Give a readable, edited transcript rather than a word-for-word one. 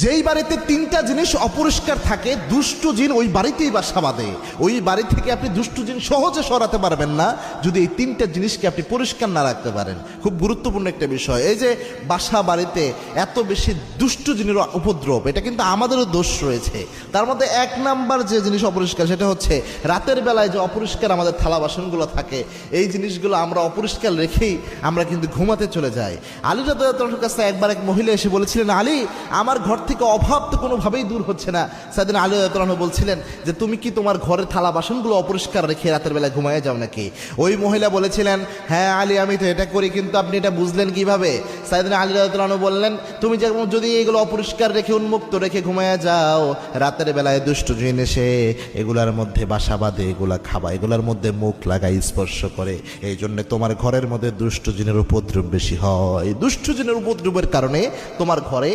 যেই বাড়িতে তিনটা জিনিস অপরিষ্কার থাকে দুষ্টু জিন ওই বাড়িতেই বাসা বাঁধে। ওই বাড়ি থেকে আপনি দুষ্টু জিন সহজে সরাতে পারবেন না যদি এই তিনটা জিনিসকে আপনি পরিষ্কার না রাখতে পারেন। খুব গুরুত্বপূর্ণ একটা বিষয়। এই যে বাসা বাড়িতে এত বেশি দুষ্টু জিনের উপদ্রব, এটা কিন্তু আমাদেরও দোষ রয়েছে। তার মধ্যে এক নাম্বার যে জিনিস অপরিষ্কার সেটা হচ্ছে রাতের বেলায় যে অপরিষ্কার আমাদের থালা বাসনগুলো থাকে, এই জিনিসগুলো আমরা অপরিষ্কার রেখেই আমরা কিন্তু ঘুমাতে চলে যাই। আলী রাদিয়াল্লাহু তাআলার কাছে একবার এক মহিলা এসে বলেছিলেন, আলী আমার ঘর থেকে অভাব তো কোনোভাবেই দূর হচ্ছে না। সাইয়েদনা আলী রাদিয়াল্লাহু তাআলা বলছিলেন যে তুমি কি তোমার ঘরের থালা বাসনগুলো অপরিষ্কার রেখে রাতের বেলায় ঘুমায় যাও নাকি? ওই মহিলা বলেছিলেন, হ্যাঁ আলী আমি তো এটা করি, কিন্তু আপনি এটা বুঝলেন কিভাবে? সাইয়েদনা আলী রাদিয়াল্লাহু তাআলা বললেন, তুমি যদি এগুলো অপরিষ্কার রেখে উন্মুক্ত রেখে ঘুমায় যাও, রাতের বেলায় দুষ্ট জিন এসে এগুলার মধ্যে বাসা বাঁধে, এগুলা খাবা, এগুলার মধ্যে মুখ লাগায় স্পর্শ করে, এই জন্য তোমার ঘরের মধ্যে দুষ্ট জিনের উপদ্রব বেশি হয়। দুষ্ট জিনের উপদ্রবের কারণে তোমার ঘরে